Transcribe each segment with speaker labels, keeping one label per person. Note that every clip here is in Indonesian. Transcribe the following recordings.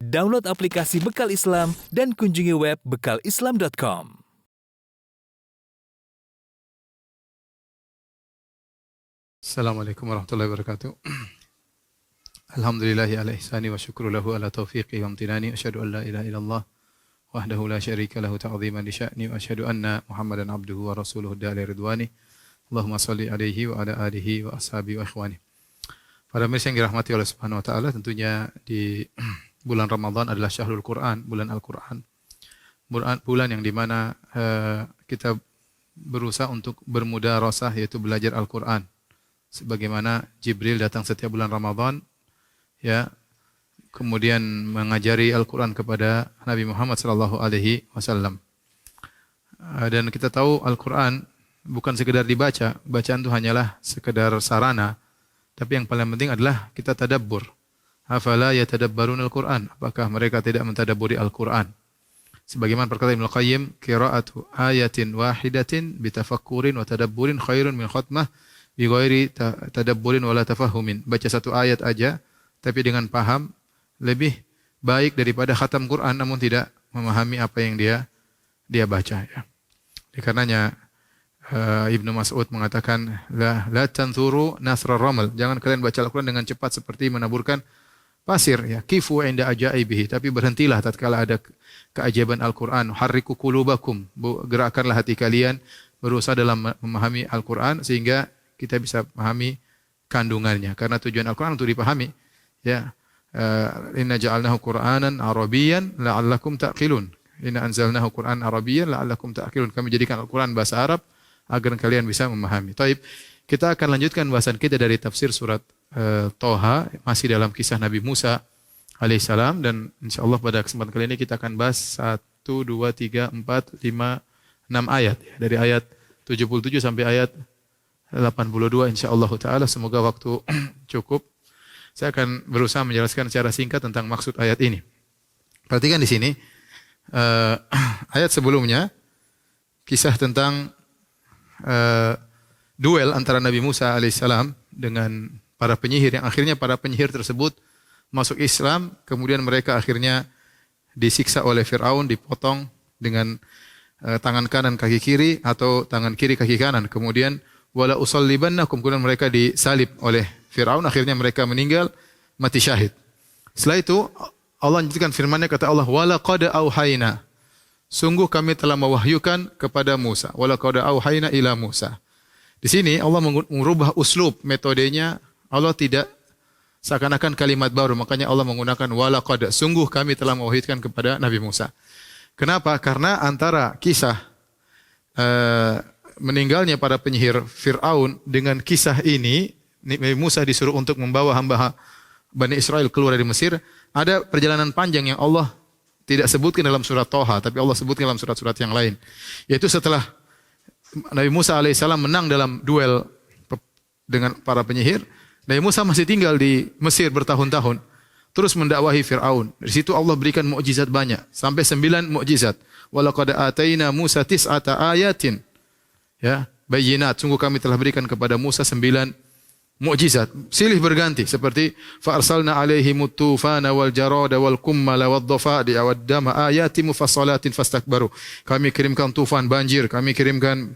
Speaker 1: Download aplikasi Bekal Islam dan kunjungi web bekalislam.com.
Speaker 2: Assalamualaikum warahmatullahi wabarakatuh. Alhamdulillahi ala ihsani wa syukru lahu ala taufiqi wa amtinani. Asyhadu an la ilaha illallah wahdahu la syarika lahu ta'ziman li sya'ni wa asyhadu anna Muhammadan abduhu wa rasuluhu da'ali ridwani. Allahumma salli alaihi wa ala alihi wa ashabihi wa ikhwani. Para mirsa yang dirahmati oleh Subhanahu wa taala, tentunya di bulan Ramadan adalah Syahrul Quran, bulan Al-Quran. Bulan yang dimana kita berusaha untuk bermudarasah, yaitu belajar Al-Quran. Sebagaimana Jibril datang setiap bulan Ramadan, ya, kemudian mengajari Al-Quran kepada Nabi Muhammad SAW. Dan kita tahu Al-Quran bukan sekedar dibaca, bacaan itu hanyalah sekedar sarana, tapi yang paling penting adalah kita tadabbur. Afala yatadabbarun al-Quran? Apakah mereka tidak mentadabburi Al-Quran? Sebagaimana perkataan Ibnu Qayyim, qira'atu ayatin wahidatin bitafakkurin wa tadabburin khairun min khatmah bi ghairi tadabburin wala tafahumin. Baca satu ayat aja tapi dengan paham lebih baik daripada khatam Quran namun tidak memahami apa yang dia baca, ya. Karenanya Ibnu Mas'ud mengatakan la tanzuru nasra ramal. Jangan kalian baca Al-Quran dengan cepat seperti menaburkan pasir, ya. Kifu inda ajaibihi, tapi berhentilah tatkala ada keajaiban Al-Quran. Harriku qulubakum, gerakkanlah hati kalian, berusaha dalam memahami Al-Quran sehingga kita bisa memahami kandungannya. Karena tujuan Al-Quran untuk dipahami, ya. Inna ja'alnahu Qur'anan Arabiyyan la'allakum ta'qilun. Inna anzalnahu Qur'anan Arabiyyan la'allakum ta'qilun. Kami jadikan Al-Quran bahasa Arab agar kalian bisa memahami. Taib, kita akan lanjutkan bahasan kita dari tafsir surat Toha, masih dalam kisah Nabi Musa alaihissalam, dan insyaallah pada kesempatan kali ini kita akan bahas 1, 2, 3, 4, 5, 6 ayat, ya, dari ayat 77 sampai ayat 82 insyaallah taala. Semoga waktu cukup. Saya akan berusaha menjelaskan secara singkat tentang maksud ayat ini. Perhatikan di sini ayat sebelumnya kisah tentang duel antara Nabi Musa alaihissalam dengan para penyihir, yang akhirnya para penyihir tersebut masuk Islam, kemudian mereka akhirnya disiksa oleh Fir'aun, dipotong dengan tangan kanan kaki kiri atau tangan kiri kaki kanan. Kemudian wala usallibannakum, kemudian mereka disalib oleh Fir'aun, akhirnya mereka meninggal mati syahid. Setelah itu Allah lanjutkan firman-Nya, kata Allah, wala qad auhayna, sungguh kami telah mewahyukan kepada Musa. Wala qad auhayna ila Musa. Di sini Allah mengubah uslub, metodenya. Allah tidak seakan-akan kalimat baru, makanya Allah menggunakan wala qad, sungguh kami telah mewahyukan kepada Nabi Musa. Kenapa? Karena antara kisah meninggalnya para penyihir Fir'aun dengan kisah ini, Nabi Musa disuruh untuk membawa hamba Bani Israel keluar dari Mesir, ada perjalanan panjang yang Allah tidak sebutkan dalam surat Toha, tapi Allah sebutkan dalam surat-surat yang lain. Yaitu setelah Nabi Musa alaihissalam menang dalam duel dengan para penyihir, Nabi Musa masih tinggal di Mesir bertahun-tahun, terus mendakwahi Fir'aun. Di situ Allah berikan mukjizat banyak, sampai 9 mukjizat. Walaqad ataina Musa tis'ata ayatin, ya, bayyinat. Sungguh kami telah berikan kepada Musa 9 mukjizat, silih berganti, seperti fa arsalna alaihimut tufana wal jarada wal kummala wad dhafadi wad dama ayatin mufassalatin fastakbaru. Kami kirimkan tufan, banjir, kami kirimkan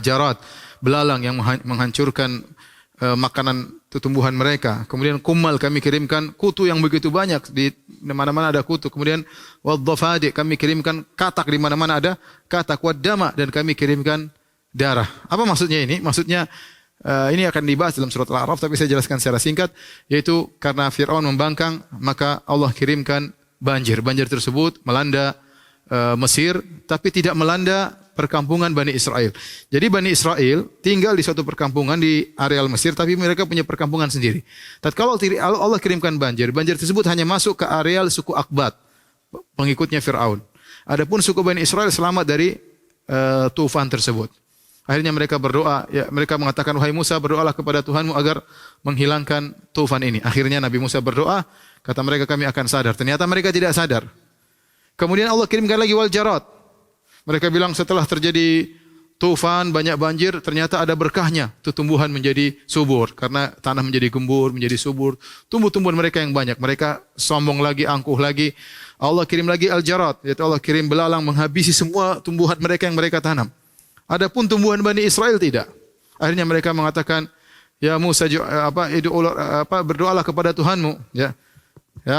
Speaker 2: jarad, belalang yang menghancurkan makanan tumbuhan mereka. Kemudian kummal, kami kirimkan kutu yang begitu banyak, di mana-mana ada kutu. Kemudian wad dhafadi, kami kirimkan katak, di mana-mana ada katak. Wad dama, dan kami kirimkan darah. Apa maksudnya ini? Maksudnya ini akan dibahas dalam surat Al-A'raf, tapi saya jelaskan secara singkat, yaitu karena Fir'aun membangkang, maka Allah kirimkan banjir. Banjir tersebut melanda Mesir, tapi tidak melanda perkampungan Bani Israel. Jadi Bani Israel tinggal di suatu perkampungan di areal Mesir, tapi mereka punya perkampungan sendiri. Tatkala Allah kirimkan banjir, banjir tersebut hanya masuk ke areal suku Akbat, pengikutnya Fir'aun. Adapun suku Bani Israel selamat dari tufan tersebut. Akhirnya mereka berdoa, ya, mereka mengatakan, wahai Musa, berdoalah kepada Tuhanmu agar menghilangkan tufan ini. Akhirnya Nabi Musa berdoa, kata mereka, kami akan sadar. Ternyata mereka tidak sadar. Kemudian Allah kirimkan lagi wal jarad. Mereka bilang setelah terjadi tufan, banyak banjir, ternyata ada berkahnya. Itu tumbuhan menjadi subur. Karena tanah menjadi gembur, menjadi subur. Tumbuh-tumbuhan mereka yang banyak. Mereka sombong lagi, angkuh lagi. Allah kirim lagi al-jarad. Yaitu Allah kirim belalang menghabisi semua tumbuhan mereka yang mereka tanam. Adapun tumbuhan Bani Israel tidak. Akhirnya mereka mengatakan, ya Musa, berdoalah kepada Tuhanmu. Ya,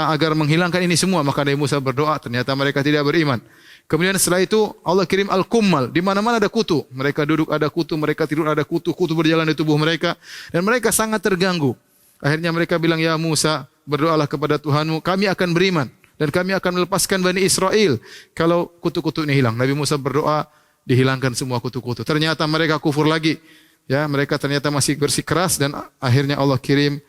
Speaker 2: agar menghilangkan ini semua. Maka Nabi Musa berdoa. Ternyata mereka tidak beriman. Kemudian setelah itu Allah kirim al-kummal, di mana-mana ada kutu. Mereka duduk ada kutu, mereka tidur ada kutu, kutu berjalan di tubuh mereka dan mereka sangat terganggu. Akhirnya mereka bilang, "Ya Musa, berdoalah kepada Tuhanmu, kami akan beriman dan kami akan melepaskan Bani Israel kalau kutu-kutu ini hilang." Nabi Musa berdoa, dihilangkan semua kutu-kutu. Ternyata mereka kufur lagi. Ya, mereka ternyata masih bersikeras dan akhirnya Allah kirim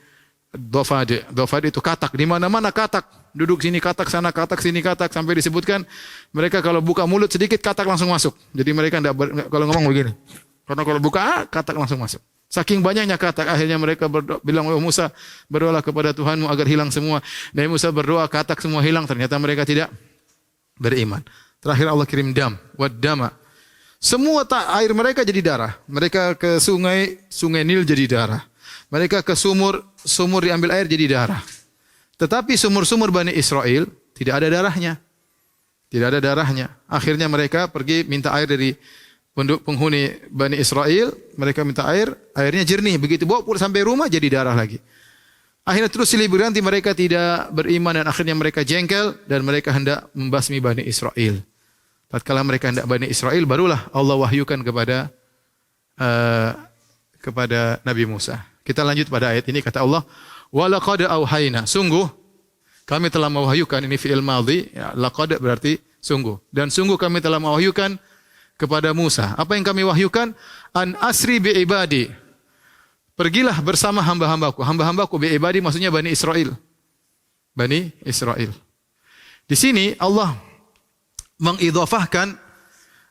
Speaker 2: Dofade. Dofade itu katak, di mana-mana katak. Duduk sini katak, sana katak, sini katak, sampai disebutkan mereka kalau buka mulut sedikit katak langsung masuk. Jadi mereka enggak kalau ngomong begini. Karena kalau buka katak langsung masuk. Saking banyaknya katak, akhirnya mereka bilang, "Oh Musa, berdoalah kepada Tuhanmu agar hilang semua." Nabi Musa berdoa, katak semua hilang, ternyata mereka tidak beriman. Terakhir Allah kirim dam, wad-dama. Semua air mereka jadi darah. Mereka ke sungai, sungai Nil jadi darah. Mereka ke sumur, sumur diambil air jadi darah. Tetapi sumur-sumur Bani Israel tidak ada darahnya. Tidak ada darahnya. Akhirnya mereka pergi minta air dari penghuni Bani Israel. Mereka minta air, airnya jernih. Begitu bawa pulang sampai rumah jadi darah lagi. Akhirnya terus silih berganti mereka tidak beriman dan akhirnya mereka jengkel dan mereka hendak membasmi Bani Israel. Tatkala mereka hendak Bani Israel, barulah Allah wahyukan kepada Nabi Musa. Kita lanjut pada ayat ini, kata Allah, "Wa laqad auhayna." Sungguh kami telah mewahyukan, ini fi'il madhi, ya, laqad berarti sungguh. Dan sungguh kami telah mewahyukan kepada Musa. Apa yang kami wahyukan? An asri bi ibadi. Pergilah bersama hamba-hambaku. Hamba-hambaku bi ibadi maksudnya Bani Israel. Bani Israel. Di sini Allah mengidhafahkan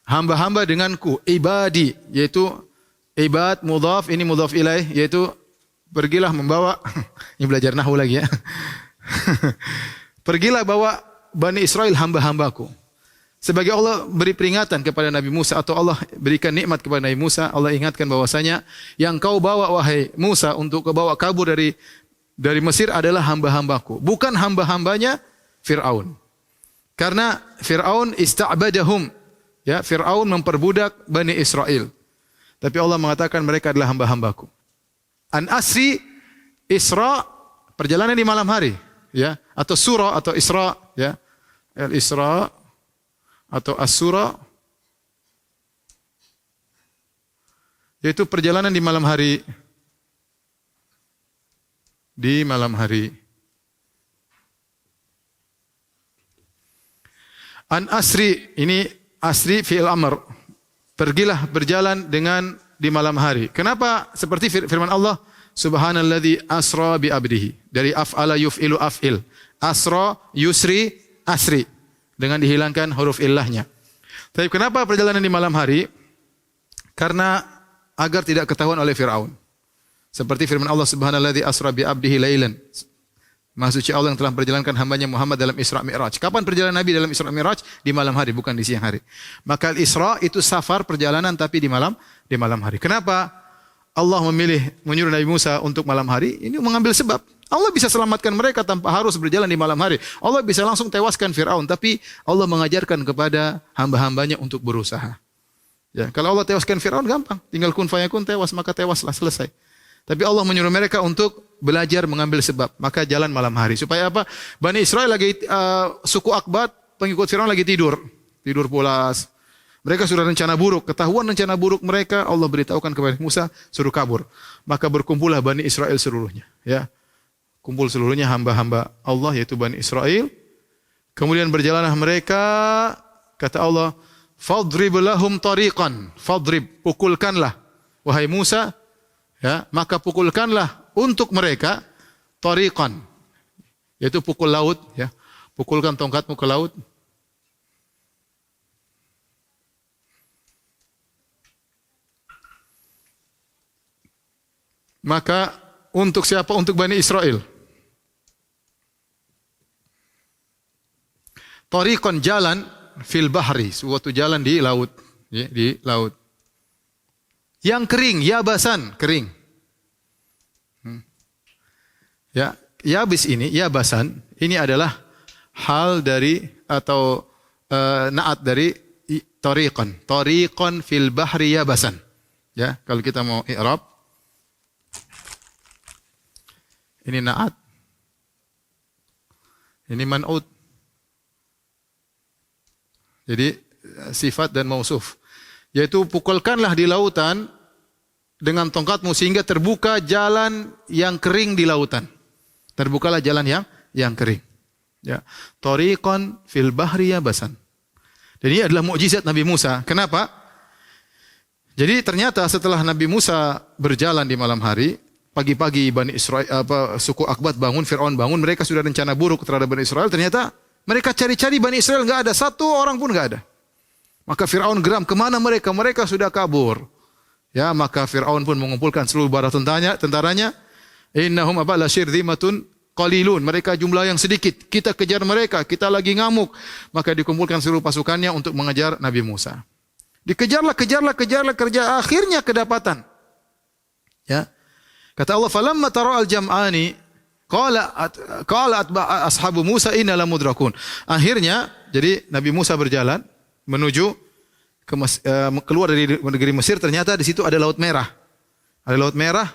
Speaker 2: hamba-hamba denganku, ibadi, yaitu ibad mudhaf, ini mudhaf ilaih, yaitu pergilah membawa ini belajar nahwu lagi ya. Pergilah bawa Bani Israel hamba-hambaku. Sebagai Allah beri peringatan kepada Nabi Musa atau Allah berikan nikmat kepada Nabi Musa, Allah ingatkan bahwasanya yang kau bawa wahai Musa untuk kau bawa kabur dari Mesir adalah hamba-hambaku, bukan hamba-hambanya Fir'aun. Karena Fir'aun ista'badahum. Ya, Fir'aun memperbudak Bani Israel. Tapi Allah mengatakan mereka adalah hamba-hambaku. An asri, Isra, perjalanan di malam hari, ya, atau surah atau Isra, ya. Al-Isra atau As-Sura, yaitu perjalanan di malam hari. Di malam hari. An asri, ini asri fi'il amr. Pergilah berjalan dengan di malam hari. Kenapa seperti firman Allah, Subhanalladzi asra bi abdihi. Dari af'ala yuf'ilu af'il. Asra, yusri, asri. Dengan dihilangkan huruf illahnya. Tapi kenapa perjalanan di malam hari? Karena agar tidak ketahuan oleh Fir'aun. Seperti firman Allah, Subhanalladzi asra bi abdihi lailan. Maha suci Allah yang telah perjalankan hambanya Muhammad dalam Isra Mi'raj. Kapan perjalanan Nabi dalam Isra Mi'raj? Di malam hari, bukan di siang hari. Maka Isra itu safar, perjalanan tapi di malam hari. Kenapa Allah menyuruh Nabi Musa untuk malam hari? Ini mengambil sebab. Allah bisa selamatkan mereka tanpa harus berjalan di malam hari. Allah bisa langsung tewaskan Fir'aun, tapi Allah mengajarkan kepada hamba-hambanya untuk berusaha. Ya, kalau Allah tewaskan Fir'aun gampang, tinggal kun fayakun, tewas, maka tewaslah, selesai. Tapi Allah menyuruh mereka untuk belajar mengambil sebab. Maka jalan malam hari. Supaya apa? Bani Israel lagi, suku Akbat, pengikut Fir'aun lagi tidur. Tidur pulas. Mereka sudah rencana buruk. Ketahuan rencana buruk mereka, Allah beritahukan kepada Musa, suruh kabur. Maka berkumpullah Bani Israel seluruhnya. Ya, kumpul seluruhnya hamba-hamba Allah, yaitu Bani Israel. Kemudian berjalanlah mereka, kata Allah, fadrib lahum tariqan. Fadrib, pukulkanlah. Wahai Musa, ya, maka pukulkanlah untuk mereka tariqan, yaitu pukul laut, ya. Pukulkan tongkatmu ke laut. Maka untuk siapa? Untuk Bani Israel. Tariqan, jalan, fil bahri, suatu jalan di laut, ya, di laut. yang kering, yabasan, kering. Ya, yabis ini, yabasan, ini adalah hal dari atau naat dari tariqan. Tariqan fil bahri yabasan. Ya, kalau kita mau i'rab, ini naat. Ini man'ut. Jadi sifat dan mausuf. Yaitu pukulkanlah di lautan dengan tongkatmu sehingga terbuka jalan yang kering di lautan. Terbukalah jalan yang kering. Ya. Tariqan fil bahri yabasan. Dan ini adalah mukjizat Nabi Musa. Kenapa? Jadi ternyata setelah Nabi Musa berjalan di malam hari, pagi-pagi Bani Israel, suku Akbat bangun, Fir'aun bangun, mereka sudah rencana buruk terhadap Bani Israel. Ternyata mereka cari-cari Bani Israel, enggak ada, satu orang pun enggak ada. Maka Fir'aun geram, kemana mereka? Mereka sudah kabur. Ya, maka Fir'aun pun mengumpulkan seluruh bala tentaranya. Innahum la syirzimatun qalilun. Mereka jumlah yang sedikit. Kita kejar mereka, kita lagi ngamuk. Maka dikumpulkan seluruh pasukannya untuk mengejar Nabi Musa. Dikejarlah, kejar. Akhirnya kedapatan. Ya. Kata Allah, falamma tara al-jam'ani qala ashabu Musa inna lamudrakun. Akhirnya, jadi Nabi Musa berjalan menuju keluar dari negeri Mesir, ternyata di situ ada Laut Merah. Ada Laut Merah.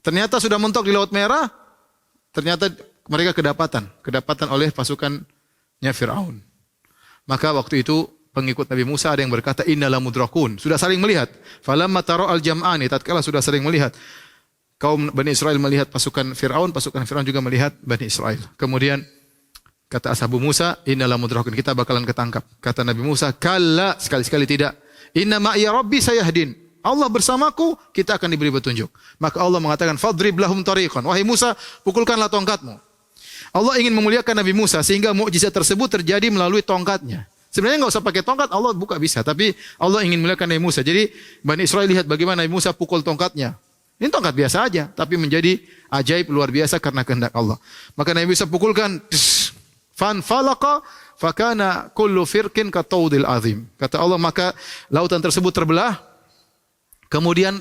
Speaker 2: Ternyata sudah mentok di Laut Merah. Ternyata mereka kedapatan oleh pasukannya Fir'aun. Maka waktu itu pengikut Nabi Musa ada yang berkata inna lamudrakun. Sudah saling melihat. Falamma tara al-jam'ani, tatkala sudah saling melihat. Kaum Bani Israel melihat pasukan Fir'aun juga melihat Bani Israel. Kemudian kata ashabu Musa, innalah mudrakun, kita bakalan ketangkap. Kata Nabi Musa, kalla, sekali-sekali tidak. Inna ma'iya rabbi sayahdin. Allah bersamaku, kita akan diberi petunjuk. Maka Allah mengatakan, fadrib lahum tariqan. Wahai Musa, pukulkanlah tongkatmu. Allah ingin memuliakan Nabi Musa sehingga mukjizat tersebut terjadi melalui tongkatnya. Sebenarnya enggak usah pakai tongkat, Allah buka bisa. Tapi Allah ingin memuliakan Nabi Musa. Jadi Bani Israel lihat bagaimana Nabi Musa pukul tongkatnya. Ini tongkat biasa aja, tapi menjadi ajaib luar biasa karena kehendak Allah. Maka Nabi Musa pukulkan, fan falaqa fakana kullu firqin kataudil azim. Kata Allah, maka lautan tersebut terbelah. Kemudian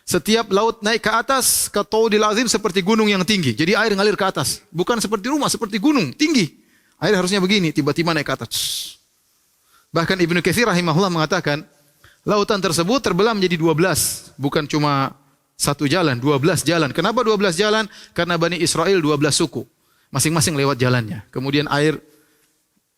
Speaker 2: setiap laut naik ke atas kataudil azim seperti gunung yang tinggi. Jadi air ngalir ke atas, bukan seperti rumah, seperti gunung tinggi. Air harusnya begini, tiba-tiba naik ke atas. Bahkan Ibnu Katsir rahimahullah mengatakan, lautan tersebut terbelah menjadi 12, bukan cuma satu jalan, 12 jalan. Kenapa 12 jalan? Karena Bani Israel 12 suku. Masing-masing lewat jalannya. Kemudian air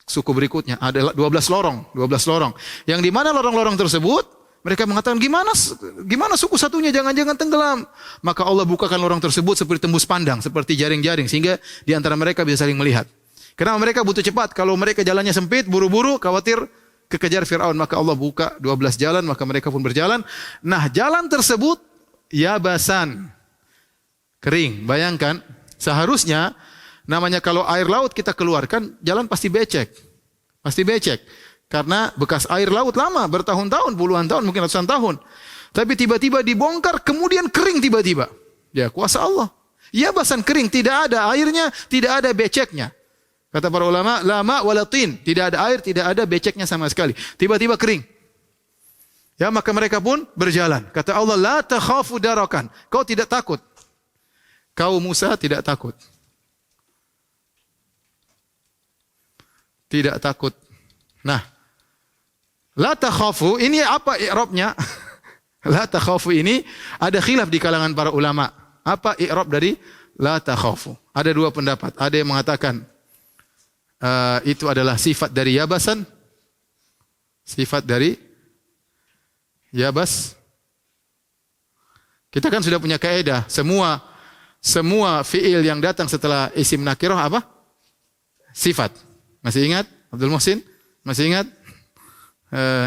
Speaker 2: suku berikutnya ada 12 lorong. Yang di mana lorong-lorong tersebut mereka mengatakan gimana suku satunya jangan-jangan tenggelam. Maka Allah bukakan lorong tersebut seperti tembus pandang, seperti jaring-jaring sehingga di antara mereka bisa saling melihat. Karena mereka butuh cepat. Kalau mereka jalannya sempit, buru-buru, khawatir kekejar Fir'aun. Maka Allah buka 12 jalan, maka mereka pun berjalan. Nah, jalan tersebut yabasan, kering. Bayangkan, seharusnya namanya kalau air laut kita keluarkan, jalan pasti becek. Pasti becek. Karena bekas air laut lama, bertahun-tahun, puluhan tahun, mungkin ratusan tahun. Tapi tiba-tiba dibongkar, kemudian kering tiba-tiba. Ya, kuasa Allah. Yabasan, kering, tidak ada airnya, tidak ada beceknya. Kata para ulama, lama walatin, tidak ada air, tidak ada beceknya sama sekali. Tiba-tiba kering. Ya, maka mereka pun berjalan. Kata Allah, la takhafu darakan. Kau tidak takut. Kau Musa tidak takut. Tidak takut. Nah, la takhafu ini apa i'rabnya? La takhafu ini ada khilaf di kalangan para ulama. Apa i'rab dari la takhafu? Ada dua pendapat. Ada yang mengatakan itu adalah sifat dari yabasan. Sifat dari yabas. Kita kan sudah punya kaidah, semua fiil yang datang setelah isim nakirah apa? Sifat. Masih ingat Abdul Muhsin? Masih ingat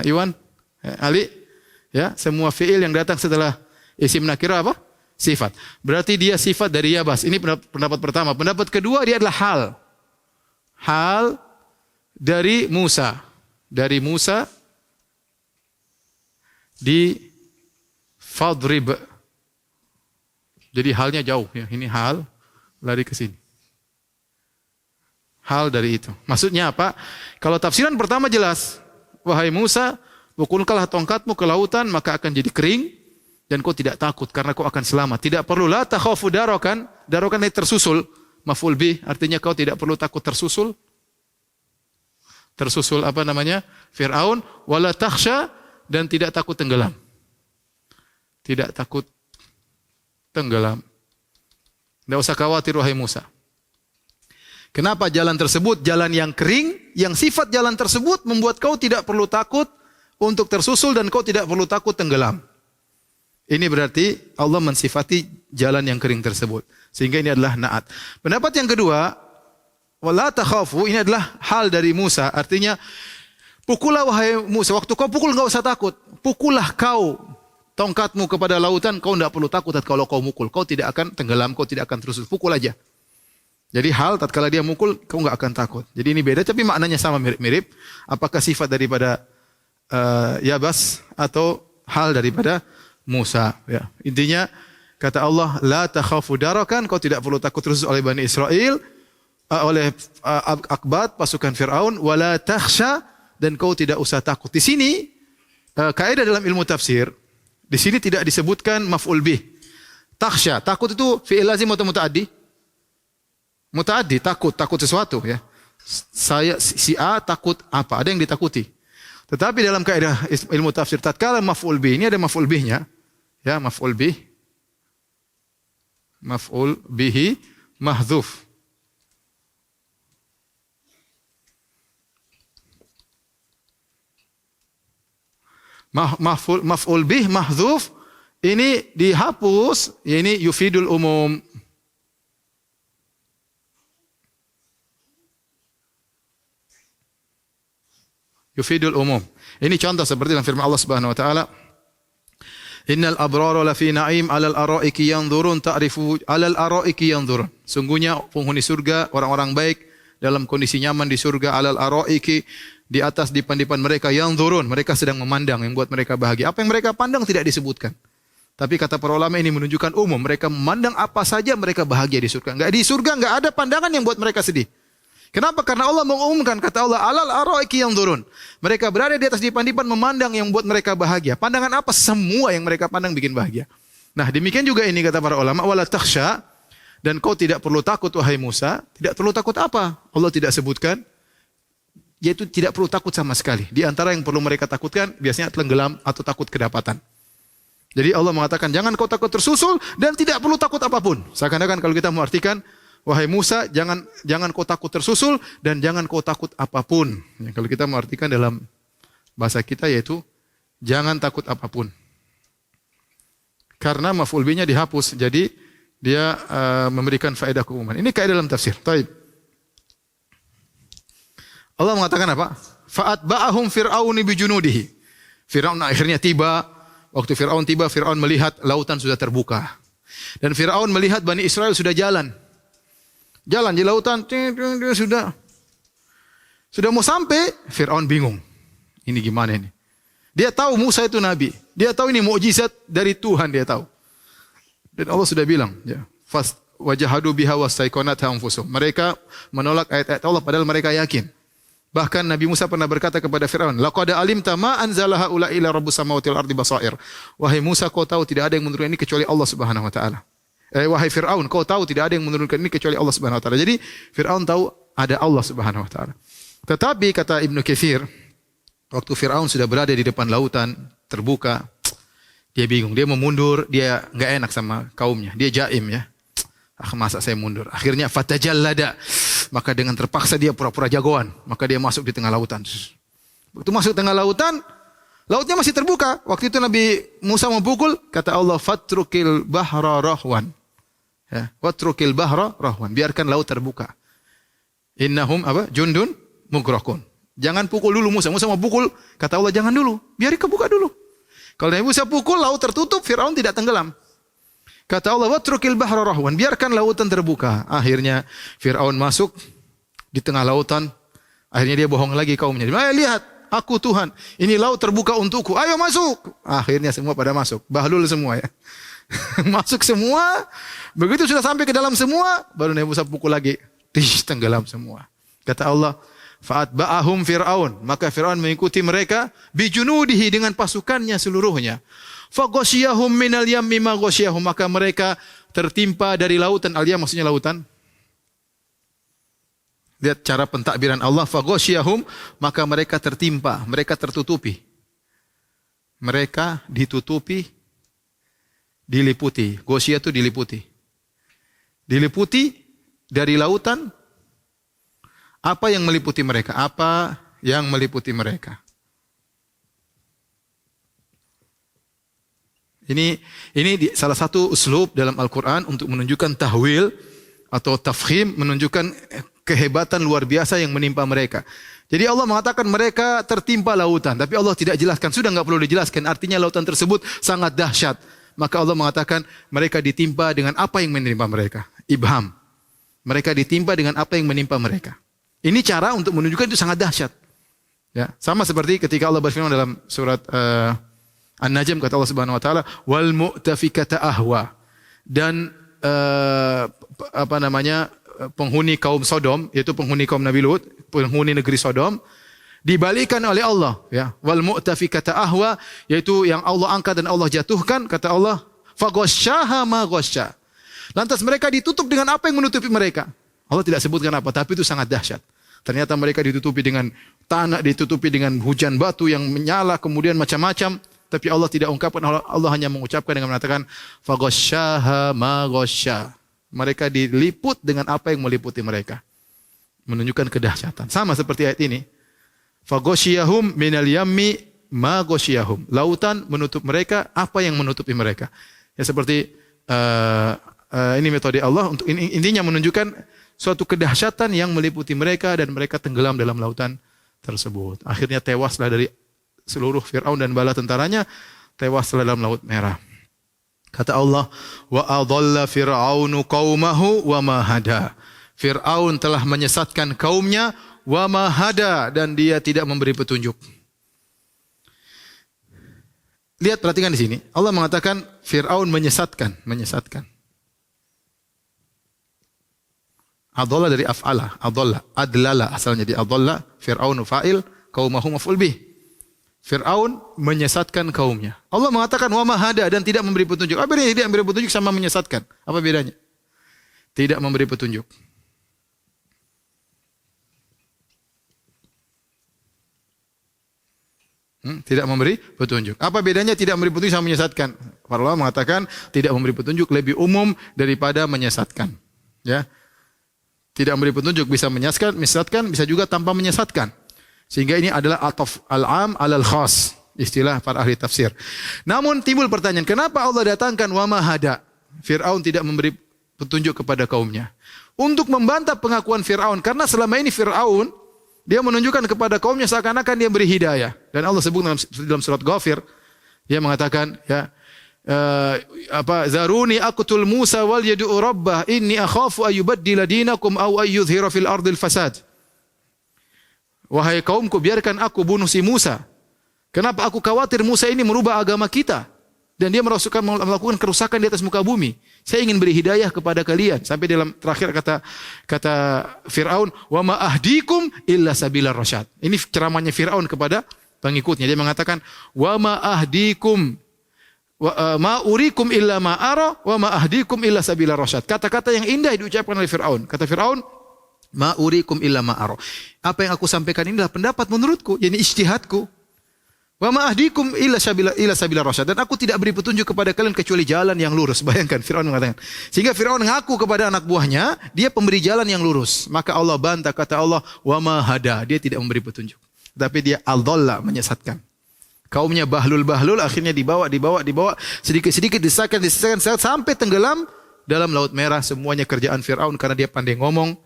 Speaker 2: Iwan? Ali? Ya, semua fiil yang datang setelah isim nakirah apa? Sifat. Berarti dia sifat dari yabas. Ini pendapat pertama. Pendapat kedua dia adalah hal. Hal dari Musa. Dari Musa di fadrib. Jadi halnya jauh ya. Ini hal lari ke sini. Hal dari itu. Maksudnya apa? Kalau tafsiran pertama jelas, wahai Musa, pukulkanlah tongkatmu ke lautan, maka akan jadi kering, dan kau tidak takut, karena kau akan selamat. Tidak perlu, la takhafu darokan, darokan itu tersusul, maf'ul bih, artinya kau tidak perlu takut tersusul. Tersusul apa namanya? Fir'aun, wala takhsha, dan tidak takut tenggelam. Tidak takut tenggelam. Tidak usah khawatir wahai Musa. Kenapa jalan tersebut jalan yang kering, yang sifat jalan tersebut membuat kau tidak perlu takut untuk tersusul dan kau tidak perlu takut tenggelam. Ini berarti Allah mensifati jalan yang kering tersebut. Sehingga ini adalah na'at. Pendapat yang kedua, wala takhafu, ini adalah hal dari Musa. Artinya, pukullah wahai Musa. Waktu kau pukul enggak usah takut. Pukullah kau tongkatmu kepada lautan, kau tidak perlu takut kalau kau mukul. Kau tidak akan tenggelam, kau tidak akan tersusul. Pukul aja. Jadi hal tatkala dia mukul, kau enggak akan takut. Jadi ini beda, tapi maknanya sama mirip-mirip. Apakah sifat daripada Yabas atau hal daripada Musa? Ya. Intinya kata Allah, la takhafu darakan, kau tidak perlu takut terus oleh Bani Israel, oleh Akbat, pasukan Fir'aun, wala takhsha, dan kau tidak usah takut. Di sini kaidah dalam ilmu tafsir, di sini tidak disebutkan maf'ul bih. Takhsha, takut itu fi'il lazim atau muta'addi? Muta'addi, takut sesuatu ya. Saya si A takut apa? Ada yang ditakuti. Tetapi dalam kaidah ilmu tafsir tatkala maf'ul bih, ini ada maf'ul bihnya. Ya, maf'ul bih. Maf'ul bihi mahdzuf. Maf'ul bih mahdzuf ini dihapus, ini yufidul umum. Yufidul umum. Ini contoh seperti dalam firman Allah Subhanahu wa taala, Innal abrara lafi na'im 'alal araiki yanzurun ta'rifu 'alal araiki yanzurun. Sungguhnya penghuni surga, orang-orang baik dalam kondisi nyaman di surga, 'alal araiki, di atas dipan-dipan mereka, yanzurun, mereka sedang memandang, yang buat mereka bahagia. Apa yang mereka pandang tidak disebutkan. Tapi kata para ulama ini menunjukkan umum, mereka memandang apa saja mereka bahagia di surga. Enggak, di surga enggak ada pandangan yang buat mereka sedih. Kenapa? Karena Allah mengumumkan, kata Allah, alal araiki yanzurun. Mereka berada di atas dipan-dipan memandang yang buat mereka bahagia. Pandangan apa? Semua yang mereka pandang bikin bahagia. Nah, demikian juga ini kata para ulama, wala takhsha, dan kau tidak perlu takut wahai Musa. Tidak perlu takut apa? Allah tidak sebutkan. Yaitu tidak perlu takut sama sekali. Di antara yang perlu mereka takutkan biasanya tenggelam atau takut kedapatan. Jadi Allah mengatakan jangan kau takut tersusul dan tidak perlu takut apapun. Seakan-akan kalau kita mengartikan, wahai Musa, jangan kau takut tersusul dan jangan kau takut apapun. Ya, kalau kita mengartikan dalam bahasa kita yaitu jangan takut apapun. Karena maf'ul bihnya dihapus, jadi dia memberikan faedah keumuman. Ini kaidah dalam tafsir. Taib. Allah mengatakan apa? Fa'atba'ahum fir'auni bijunudihi. Fir'aun akhirnya tiba. Waktu Fir'aun tiba, Fir'aun melihat lautan sudah terbuka. Dan Fir'aun melihat Bani Israel sudah jalan. Jalan di lautan, sudah mau sampai, Fir'aun bingung. Ini gimana ini? Dia tahu Musa itu nabi. Dia tahu ini mukjizat dari Tuhan, dia tahu. Dan Allah sudah bilang, ya, wajahadu biha wastaiqanatha anfusuhum. Mereka menolak ayat-ayat Allah padahal mereka yakin. Bahkan Nabi Musa pernah berkata kepada Fir'aun, laqad alimta ma anzala haula illa rabbus samawati wal ardi basair. Wahai Musa, kau tahu tidak ada yang menurunkan ini kecuali Allah Subhanahu wa taala. Wahai Fir'aun, kau tahu tidak ada yang menurunkan ini kecuali Allah Subhanahu wa taala. Jadi Fir'aun tahu ada Allah Subhanahu wa taala. Tetapi kata Ibnu Katsir, waktu Fir'aun sudah berada di depan lautan terbuka, dia bingung, dia mau mundur, dia enggak enak sama kaumnya. Dia jaim ya. Masa saya mundur? Akhirnya fatajallada. Maka dengan terpaksa dia pura-pura jagoan. Maka dia masuk di tengah lautan. Waktu masuk tengah lautan, lautnya masih terbuka. Waktu itu Nabi Musa mau pukul, kata Allah, fatrukil bahra rahwan. Ya, watrukil bahra rahwan. Biarkan laut terbuka. Innahum apa? Jundun mugrakun. Jangan pukul dulu Musa. Musa mau pukul, kata Allah jangan dulu. Biar kebuka dulu. Kalau Nabi Musa pukul, laut tertutup, Fir'aun tidak tenggelam. Kata Allah, watrukil bahra rahwan. Biarkan lautan terbuka. Akhirnya Fir'aun masuk di tengah lautan. Akhirnya dia bohong lagi kaumnya. Lihat, aku Tuhan. Ini laut terbuka untukku. Ayo masuk. Akhirnya semua pada masuk. Bahlul semua ya. Masuk semua. Begitu sudah sampai ke dalam semua, baru Nabi Musa pukul lagi. Tenggelam semua. Kata Allah, Fa'atba'ahum Fir'aun. Maka Fir'aun mengikuti mereka bijunudihi dengan pasukannya seluruhnya. Faghashiyahum minal yammi ma ghashiyahum. Maka mereka tertimpa dari lautan. Al-yam maksudnya lautan. Lihat cara pentakbiran Allah. Faghashiyahum. Maka mereka tertimpa. Mereka tertutupi. Mereka ditutupi. Diliputi. Ghasyiyah itu diliputi. Diliputi dari lautan. Apa yang meliputi mereka? Apa yang meliputi mereka? Ini salah satu uslub dalam Al-Quran untuk menunjukkan tahwil atau tafkhim, menunjukkan kehebatan luar biasa yang menimpa mereka. Jadi Allah mengatakan mereka tertimpa lautan, tapi Allah tidak jelaskan. Sudah enggak perlu dijelaskan, artinya lautan tersebut sangat dahsyat. Maka Allah mengatakan mereka ditimpa dengan apa yang menimpa mereka. Ibham. Mereka ditimpa dengan apa yang menimpa mereka. Ini cara untuk menunjukkan itu sangat dahsyat. Ya, sama seperti ketika Allah berfirman dalam surat An-Najm, kata Allah Subhanahu wa taala, wal mu'tafikata ahwa. Dan penghuni kaum Sodom, yaitu penghuni kaum Nabi Lut, penghuni negeri Sodom, dibalikan oleh Allah, ya. Wal mu'tafikata ahwa, yaitu yang Allah angkat dan Allah jatuhkan, kata Allah, faghasyaha ma ghasya. Lantas mereka ditutup dengan apa yang menutupi mereka? Allah tidak sebutkan apa, tapi itu sangat dahsyat. Ternyata mereka ditutupi dengan tanah, ditutupi dengan hujan batu yang menyala, kemudian macam-macam. Tapi Allah tidak ungkapkan, Allah hanya mengucapkan dengan mengatakan faghasyaha ma ghasya. Mereka diliput dengan apa yang meliputi mereka. Menunjukkan kedahsyatan. Sama seperti ayat ini. Faghashiyahum minal yammi ma ghashiyahum. Lautan menutup mereka, apa yang menutupi mereka. Ya seperti ini metode Allah untuk intinya menunjukkan suatu kedahsyatan yang meliputi mereka dan mereka tenggelam dalam lautan tersebut. Akhirnya tewaslah dari seluruh Fir'aun dan bala tentaranya, tewaslah dalam laut merah. Kata Allah, wa adalla fir'aunu qaumahu wa ma hada. Fir'aun telah menyesatkan kaumnya, wa ma hada, dan dia tidak memberi petunjuk. Lihat, perhatikan di sini. Allah mengatakan Fir'aun menyesatkan. Adalla dari af'ala, adlala asalnya di adalla, Fir'aunu fa'il, qaumahu maf'ul bih. Fir'aun menyesatkan kaumnya. Allah mengatakan wa ma hada, dan tidak memberi petunjuk. Apa bedanya tidak memberi petunjuk sama menyesatkan? Apa bedanya? Tidak memberi petunjuk. Tidak memberi petunjuk. Apa bedanya tidak memberi petunjuk sama menyesatkan? Para ulama mengatakan tidak memberi petunjuk lebih umum daripada menyesatkan. Ya. Tidak memberi petunjuk bisa menyesatkan, bisa juga tanpa menyesatkan. Sehingga ini adalah ataf al-am alal khas, istilah para ahli tafsir. Namun timbul pertanyaan, kenapa Allah datangkan wa ma hada? Fir'aun tidak memberi petunjuk kepada kaumnya. Untuk membantah pengakuan Fir'aun, karena selama ini Fir'aun dia menunjukkan kepada kaumnya seakan-akan dia beri hidayah. Dan Allah sebut dalam surat Ghafir, dia mengatakan, ya, zaruni aqtul Musa wal yad'u rabbah inni akhafu ayyubaddila dinakum aw ayyudhhira fil ardil fasad. Wahai kaumku, biarkan aku bunuh si Musa. Kenapa? Aku khawatir Musa ini merubah agama kita dan dia melakukan kerusakan di atas muka bumi. Saya ingin beri hidayah kepada kalian. Sampai dalam terakhir kata Fir'aun, wa ma ahdikum illa sabilar rasyad. Ini ceramahnya Fir'aun kepada pengikutnya. Dia mengatakan, wa ma ahdikum ma urikum illa ma ara wa ma ahdikum illa sabilar rasyad. Kata-kata yang indah diucapkan oleh Fir'aun. Kata Fir'aun, ma urikum illa ma ara. Apa yang aku sampaikan ini adalah pendapat menurutku, yakni ijtihadku. Wa ma ahdikum illa sabilar rasyad. Dan aku tidak beri petunjuk kepada kalian kecuali jalan yang lurus. Bayangkan Fir'aun mengatakan. Sehingga Fir'aun mengaku kepada anak buahnya, dia pemberi jalan yang lurus. Maka Allah bantah, kata Allah, wa ma hada, dia tidak memberi petunjuk. Tapi dia al-dhalla, menyesatkan. Kaumnya bahlul, akhirnya dibawa sedikit-sedikit disesatkan sampai tenggelam dalam laut merah. Semuanya kerjaan Fir'aun karena dia pandai ngomong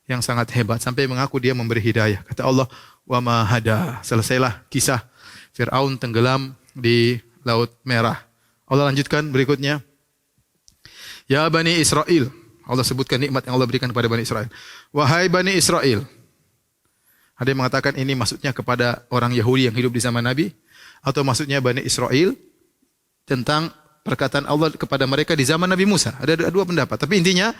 Speaker 2: yang sangat hebat sampai mengaku dia memberi hidayah. Kata Allah, wa ma hada. Selesailah kisah Fir'aun tenggelam di laut merah. Allah lanjutkan berikutnya. Ya Bani Israel. Allah sebutkan nikmat yang Allah berikan kepada Bani Israel. Wahai Bani Israel. Ada yang mengatakan ini maksudnya kepada orang Yahudi yang hidup di zaman Nabi, atau maksudnya Bani Israel tentang perkataan Allah kepada mereka di zaman Nabi Musa. Ada dua pendapat. Tapi intinya,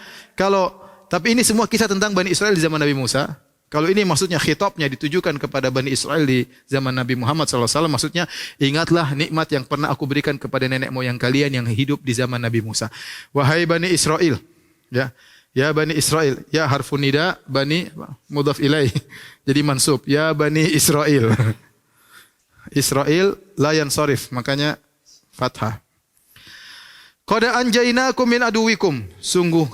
Speaker 2: tapi ini semua kisah tentang Bani Israel di zaman Nabi Musa. Kalau ini maksudnya khitabnya ditujukan kepada Bani Israel di zaman Nabi Muhammad SAW, maksudnya ingatlah nikmat yang pernah aku berikan kepada nenek moyang kalian yang hidup di zaman Nabi Musa. Wahai Bani Israel, ya, ya Bani Israel, ya harfun nida, Bani mudhaf ilaih, jadi mansub, ya Bani Israel. Israel la yansarif, makanya fathah. Qad anjaynakum min aduwikum, sungguh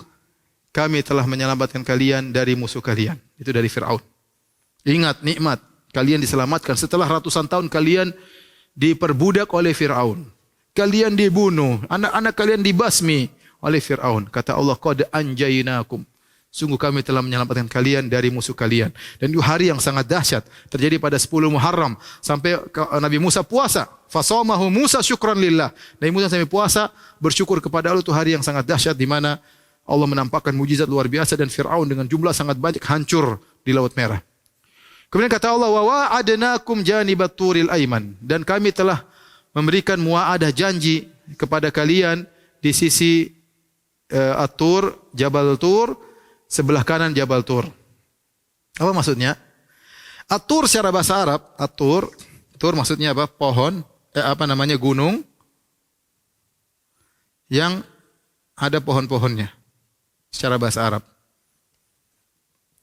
Speaker 2: kami telah menyelamatkan kalian dari musuh kalian. Itu dari Fir'aun. Ingat nikmat, kalian diselamatkan setelah ratusan tahun kalian diperbudak oleh Fir'aun. Kalian dibunuh, anak-anak kalian dibasmi oleh Fir'aun. Kata Allah, qad anjaynakum. Sungguh kami telah menyelamatkan kalian dari musuh kalian. Dan itu hari yang sangat dahsyat. Terjadi pada 10 Muharram. Sampai Nabi Musa puasa. Fasawmahu Musa syukran lillah. Nabi Musa sampai puasa bersyukur kepada Allah. Itu hari yang sangat dahsyat di mana Allah menampakkan mujizat luar biasa dan Fir'aun dengan jumlah sangat banyak hancur di Laut Merah. Kemudian kata Allah, wa wa'adnakum janibat turil aiman. Dan kami telah memberikan mua'adah janji kepada kalian di sisi At-Tur, Jabal Tur, sebelah kanan Jabal Tur. Apa maksudnya? At-Tur secara bahasa Arab, At-Tur, Tur maksudnya apa? Pohon, gunung yang ada pohon-pohonnya. Secara bahasa Arab.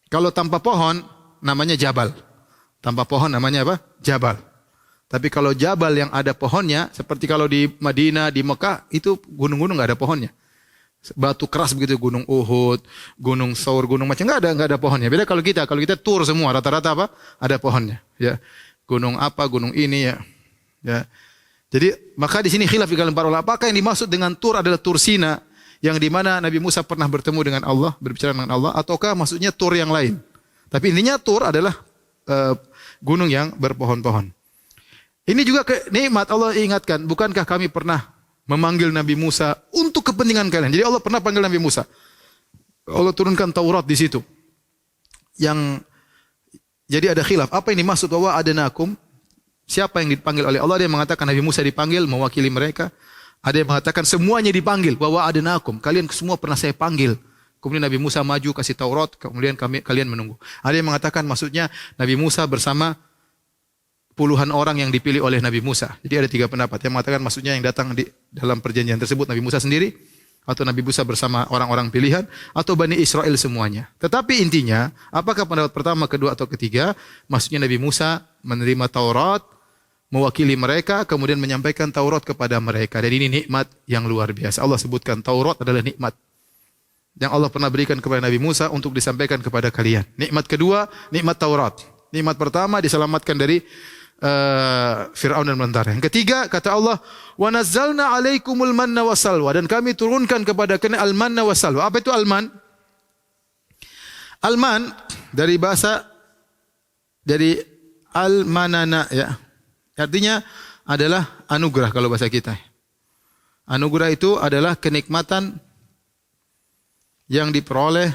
Speaker 2: Kalau tanpa pohon namanya jabal. Tanpa pohon namanya apa? Jabal. Tapi kalau jabal yang ada pohonnya, seperti kalau di Madinah, di Mekah, itu gunung-gunung nggak ada pohonnya. Batu keras begitu, gunung Uhud, gunung Saur, gunung macam nggak ada pohonnya. Beda kalau kita tur semua rata-rata apa? Ada pohonnya. Ya, gunung apa, gunung ini ya. Ya. Jadi maka di sini khilaf di kalangan para ulama. Apakah yang dimaksud dengan tur adalah Tur Sina yang di mana Nabi Musa pernah bertemu dengan Allah, berbicara dengan Allah, ataukah maksudnya tur yang lain? Tapi intinya tur adalah gunung yang berpohon-pohon. Ini juga nikmat Allah ingatkan, bukankah kami pernah memanggil Nabi Musa untuk kepentingan kalian? Jadi Allah pernah panggil Nabi Musa. Allah turunkan Taurat di situ. Jadi ada khilaf. Apa yang dimaksud bahwa adnakum? Siapa yang dipanggil oleh Allah? Ada yang mengatakan Nabi Musa dipanggil mewakili mereka. Ada yang mengatakan semuanya dipanggil. Bahwa adnakum. Kalian semua pernah saya panggil. Kemudian Nabi Musa maju kasih Taurat. Kemudian kalian menunggu. Ada yang mengatakan maksudnya Nabi Musa bersama puluhan orang yang dipilih oleh Nabi Musa. Jadi ada 3 pendapat. Yang mengatakan maksudnya yang datang di dalam perjanjian tersebut Nabi Musa sendiri. Atau Nabi Musa bersama orang-orang pilihan. Atau Bani Israel semuanya. Tetapi intinya, apakah pendapat pertama, kedua, atau ketiga? Maksudnya Nabi Musa menerima Taurat, mewakili mereka, kemudian menyampaikan Taurat kepada mereka. Dan ini nikmat yang luar biasa. Allah sebutkan Taurat adalah nikmat yang Allah pernah berikan kepada Nabi Musa untuk disampaikan kepada kalian. Nikmat kedua, nikmat Taurat. Nikmat pertama diselamatkan dari Fir'aun dan tentara. Yang ketiga, kata Allah, wa nazzalna 'alaikumul manna wassalwa, dan kami turunkan kepada kalian al-manna wassalwa. Apa itu al-man? Al-man dari bahasa dari al-manana ya. Artinya adalah anugerah kalau bahasa kita. Anugerah itu adalah kenikmatan yang diperoleh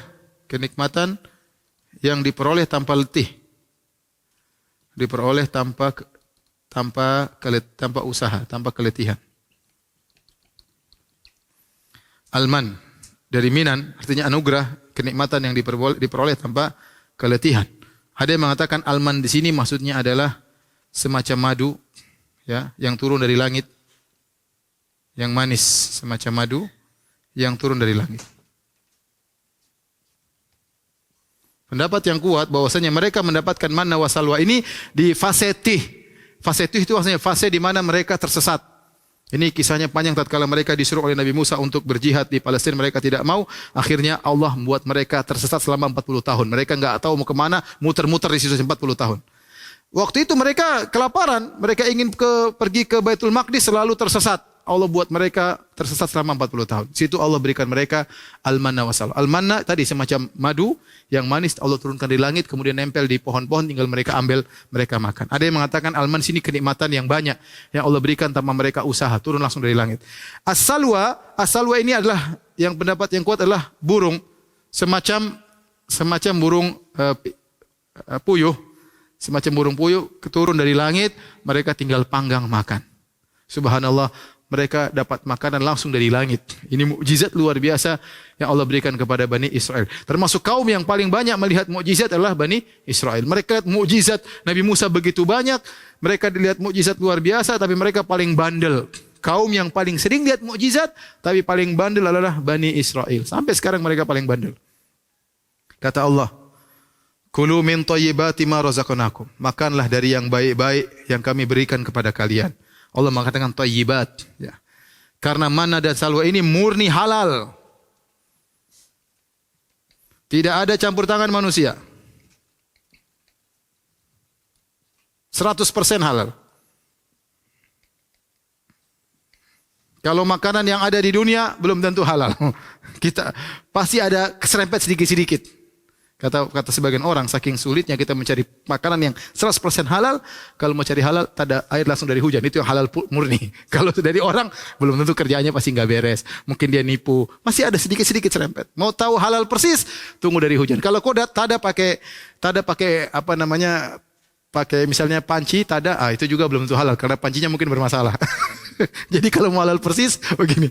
Speaker 2: tanpa letih. Diperoleh tanpa usaha, tanpa keletihan. Alman dari minan artinya anugerah, kenikmatan yang diperoleh tanpa keletihan. Ada yang mengatakan alman di sini maksudnya adalah semacam madu ya, yang turun dari langit. Yang manis, semacam madu yang turun dari langit. Pendapat yang kuat bahwasanya mereka mendapatkan manna wa salwa ini di fase tih. Fase tih itu maksudnya fase di mana mereka tersesat. Ini kisahnya panjang tatkala mereka disuruh oleh Nabi Musa untuk berjihad di Palestina, mereka tidak mau. Akhirnya Allah membuat mereka tersesat selama 40 tahun. Mereka enggak tahu mau kemana, muter-muter di situ 40 tahun. Waktu itu mereka kelaparan, mereka ingin pergi ke Baitul Maqdis, selalu tersesat. Allah buat mereka tersesat selama 40 tahun. Situ Allah berikan mereka al-manna wa salwa. Al-manna tadi semacam madu yang manis, Allah turunkan di langit, kemudian nempel di pohon-pohon, tinggal mereka ambil, mereka makan. Ada yang mengatakan al-man sini kenikmatan yang banyak yang Allah berikan tanpa mereka usaha, turun langsung dari langit. As-salwa ini adalah yang pendapat yang kuat adalah burung, semacam burung puyuh, semacam burung puyuh turun dari langit, mereka tinggal panggang makan. Subhanallah, mereka dapat makanan langsung dari langit. Ini mukjizat luar biasa yang Allah berikan kepada Bani Israel. Termasuk kaum yang paling banyak melihat mukjizat adalah Bani Israel. Mereka lihat mukjizat Nabi Musa begitu banyak, mereka dilihat mukjizat luar biasa, tapi mereka paling bandel. Kaum yang paling sering lihat mukjizat, tapi paling bandel adalah Bani Israel. Sampai sekarang mereka paling bandel. Kata Allah, Kulu min thayyibati ma razaqnakum. Makanlah dari yang baik-baik yang kami berikan kepada kalian. Allah mengatakan thayyibat, ya. Karena mana dan salwa ini murni halal. Tidak ada campur tangan manusia. 100% halal. Kalau makanan yang ada di dunia belum tentu halal. Kita pasti ada keserempet sedikit-sedikit. Kata sebagian orang, saking sulitnya kita mencari makanan yang 100% halal, kalau mau cari halal, tak ada air langsung dari hujan. Itu yang halal murni. Kalau dari orang, belum tentu kerjaannya pasti nggak beres. Mungkin dia nipu. Masih ada sedikit-sedikit serempet. Mau tahu halal persis, tunggu dari hujan. Kalau kau tak ada pakai pakai misalnya panci, tada, itu juga belum tentu halal. Karena pancinya mungkin bermasalah. Jadi kalau mau halal persis, begini.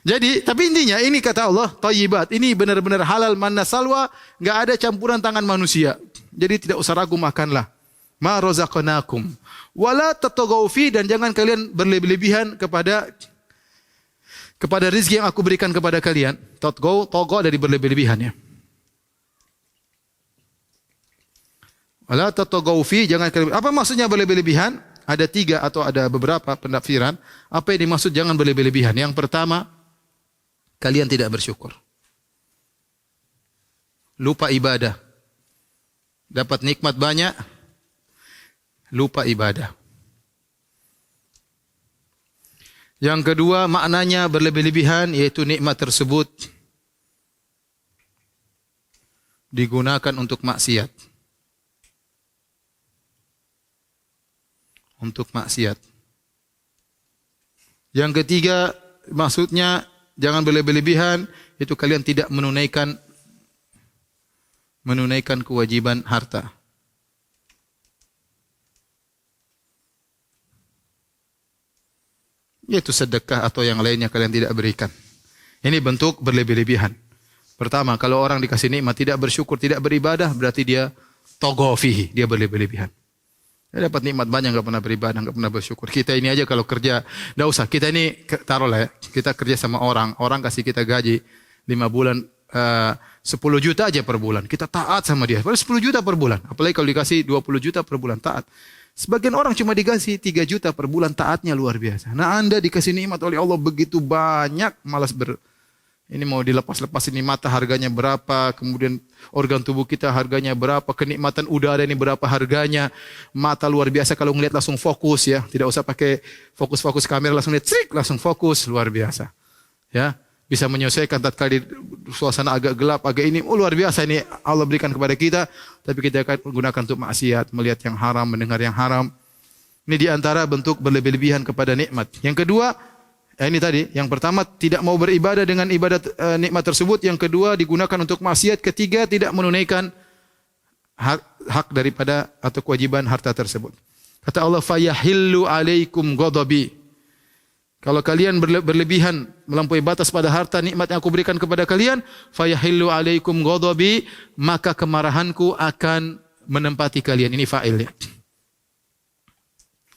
Speaker 2: Jadi, tapi intinya ini kata Allah, thayyibat. Ini benar-benar halal, manna salwa, enggak ada campuran tangan manusia. Jadi tidak usah ragu, makanlah. Ma razaqnakum. Wala tatagaw fi, dan jangan kalian berlebih-lebihan kepada rezeki yang aku berikan kepada kalian. Togo dari berlebih-lebihan, ya. Wala tatagaw fi, jangan kalian. Apa maksudnya berlebih-lebihan? Ada 3 atau ada beberapa penafsiran. Apa yang dimaksud jangan berlebih-lebihan? Yang pertama, kalian tidak bersyukur. Lupa ibadah. Dapat nikmat banyak, lupa ibadah. Yang kedua, maknanya berlebih-lebihan, yaitu nikmat tersebut digunakan untuk maksiat. Untuk maksiat. Yang ketiga, maksudnya jangan berlebih-lebihan, itu kalian tidak menunaikan kewajiban harta. Yaitu sedekah atau yang lainnya kalian tidak berikan. Ini bentuk berlebih-lebihan. Pertama, kalau orang dikasih nikmat tidak bersyukur, tidak beribadah, berarti dia togofihi, dia berlebih-lebihan. Dia dapat nikmat banyak, enggak pernah beribadah, enggak pernah bersyukur. Kita ini aja kalau kerja, enggak usah. Kita ini taruhlah ya, kita kerja sama orang kasih kita gaji 5 bulan 10 juta aja per bulan. Kita taat sama dia. Padahal 10 juta per bulan. Apalagi kalau dikasih 20 juta per bulan taat. Sebagian orang cuma dikasih 3 juta per bulan, taatnya luar biasa. Nah, Anda dikasih nikmat oleh Allah begitu banyak, malas ini mau dilepas-lepas, ini mata harganya berapa, kemudian organ tubuh kita harganya berapa, kenikmatan udara ini berapa harganya, mata luar biasa kalau ngelihat langsung fokus, ya, tidak usah pakai fokus kamera, langsung lihat, langsung fokus, luar biasa, ya, bisa menyesuaikan tatkala di suasana agak gelap, agak ini, luar biasa ini Allah berikan kepada kita, tapi kita akan gunakan untuk maksiat, melihat yang haram, mendengar yang haram. Ini diantara bentuk berlebih-lebihan kepada nikmat. Yang kedua, ini tadi, yang pertama tidak mau beribadah dengan ibadat nikmat tersebut, yang kedua digunakan untuk maksiat, ketiga tidak menunaikan hak daripada atau kewajiban harta tersebut. Kata Allah, fayahillu alaikum ghadabi. Kalau kalian berlebihan melampaui batas pada harta nikmat yang aku berikan kepada kalian, fayahillu alaikum ghadabi, maka kemarahanku akan menempati kalian. Ini fa'il, ya.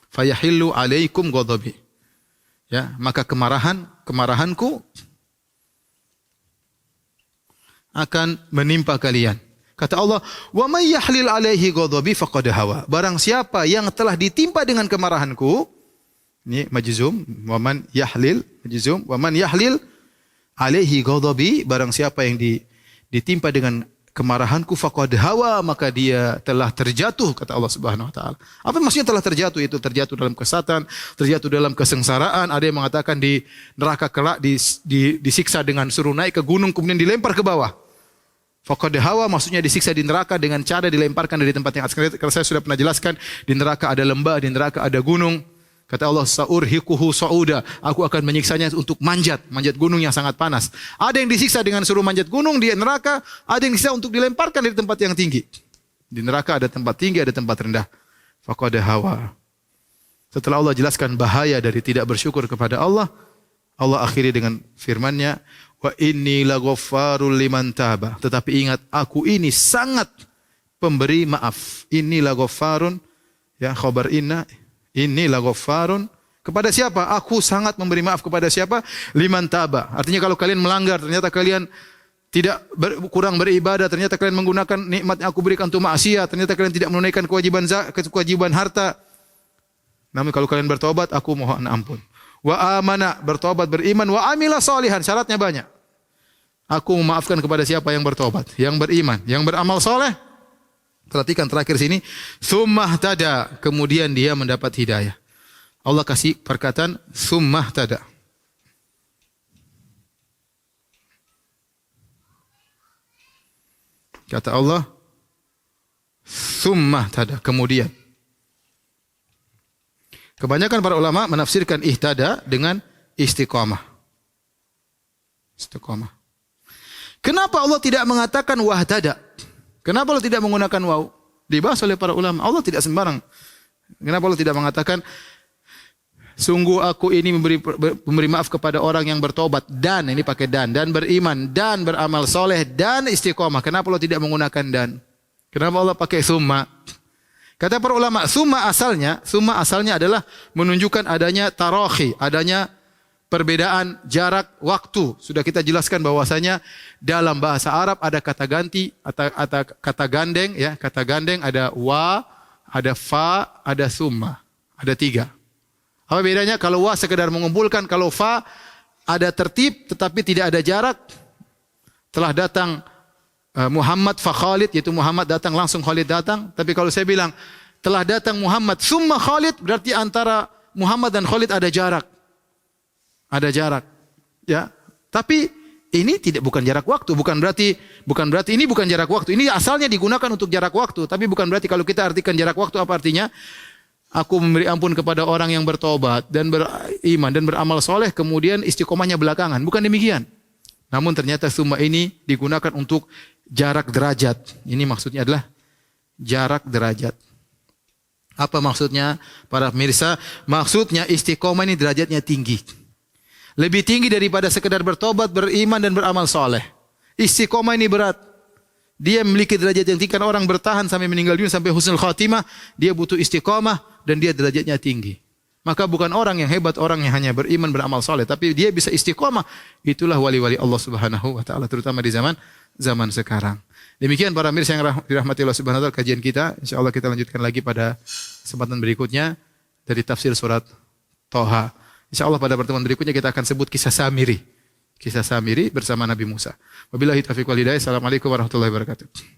Speaker 2: Fayahillu alaikum ghadabi. Ya, maka kemarahanku akan menimpa kalian. Kata Allah, "Wa may yahlil alaihi ghadabi faqad hawa." Barang siapa yang telah ditimpa dengan kemarahanku, ini majzum, wa man yahlil, majzum, wa man yahlil alaihi ghadabi, barang siapa yang ditimpa dengan kemarahanku faqad hawa, maka dia telah terjatuh, kata Allah Subhanahu wa taala. Apa maksudnya telah terjatuh? Itu terjatuh dalam kesesatan, terjatuh dalam kesengsaraan. Ada yang mengatakan di neraka kelak disiksa dengan suruh naik ke gunung kemudian dilempar ke bawah. Faqad hawa maksudnya disiksa di neraka dengan cara dilemparkan dari tempat yang atas. Kalau saya sudah pernah jelaskan, di neraka ada lembah, di neraka ada gunung. Kata Allah, sa'urhiquhu sa'uda. Aku akan menyiksanya untuk manjat gunung yang sangat panas. Ada yang disiksa dengan suruh manjat gunung di neraka, ada yang disiksa untuk dilemparkan dari tempat yang tinggi. Di neraka ada tempat tinggi, ada tempat rendah. Faqad hawa. Setelah Allah jelaskan bahaya dari tidak bersyukur kepada Allah, Allah akhiri dengan firman-Nya, wa inni laghaffarul liman taba. Tetapi ingat, aku ini sangat pemberi maaf. Inni laghaffarun, ya khabar inna, inni laghaffarun. Kepada siapa? Aku sangat memberi maaf kepada siapa? Liman taba. Artinya kalau kalian melanggar, ternyata kalian kurang beribadah, ternyata kalian menggunakan nikmat yang aku berikan untuk maksiat, ternyata kalian tidak menunaikan kewajiban harta. Namun kalau kalian bertobat, aku mohon ampun. Wa amana, bertobat, beriman, wa amila salihan, syaratnya banyak. Aku memaafkan kepada siapa yang bertobat, yang beriman, yang beramal soleh. Perhatikan terakhir sini, tsumma tada, kemudian dia mendapat hidayah. Allah kasih perkataan tsumma tada. Kata Allah, tsumma tada, kemudian. Kebanyakan para ulama menafsirkan ihtada dengan istiqamah. Istiqamah. Kenapa Allah tidak mengatakan wahtada? Kenapa Allah tidak menggunakan waw? Dibahas oleh para ulama. Allah tidak sembarang. Kenapa Allah tidak mengatakan sungguh aku ini memberi maaf kepada orang yang bertobat dan, ini pakai dan beriman dan beramal soleh dan istiqamah. Kenapa Allah tidak menggunakan dan? Kenapa Allah pakai summa? Kata para ulama, summa asalnya adalah menunjukkan adanya tarakhi, adanya perbedaan jarak waktu. Sudah kita jelaskan bahwasanya dalam bahasa Arab ada kata ganti atau kata gandeng, ya, kata gandeng ada wa, ada fa, ada summa. Ada 3. Apa bedanya? Kalau wa sekedar mengumpulkan, kalau fa ada tertib tetapi tidak ada jarak. Telah datang Muhammad fa Khalid, yaitu Muhammad datang langsung Khalid datang. Tapi kalau saya bilang telah datang Muhammad summa Khalid, berarti antara Muhammad dan Khalid ada jarak. Ada jarak. Ya. Tapi ini bukan jarak waktu, bukan berarti ini bukan jarak waktu. Ini asalnya digunakan untuk jarak waktu, tapi bukan berarti kalau kita artikan jarak waktu apa artinya? Aku memberi ampun kepada orang yang bertobat dan beriman dan beramal soleh, kemudian istiqomahnya belakangan. Bukan demikian. Namun ternyata summa ini digunakan untuk jarak derajat. Ini maksudnya adalah jarak derajat. Apa maksudnya para pemirsa? Maksudnya istiqomah ini derajatnya tinggi. Lebih tinggi daripada sekedar bertobat, beriman dan beramal soleh. Istiqomah ini berat. Dia memiliki derajat yang tinggi. Karena orang bertahan sampai meninggal dunia, sampai husnul khatimah, dia butuh istiqomah dan dia derajatnya tinggi. Maka bukan orang yang hebat, orang yang hanya beriman, beramal soleh, tapi dia bisa istiqomah. Itulah wali-wali Allah Subhanahu wa taala, terutama di zaman sekarang. Demikian para mirsa yang dirahmati Allah Subhanahu wa taala, kajian kita. Insyaallah kita lanjutkan lagi pada kesempatan berikutnya dari tafsir surat Thaha. Insyaallah pada pertemuan berikutnya kita akan sebut kisah Samiri. Kisah Samiri bersama Nabi Musa. Wabillahi taufiq wal hidayah. Assalamualaikum warahmatullahi wabarakatuh.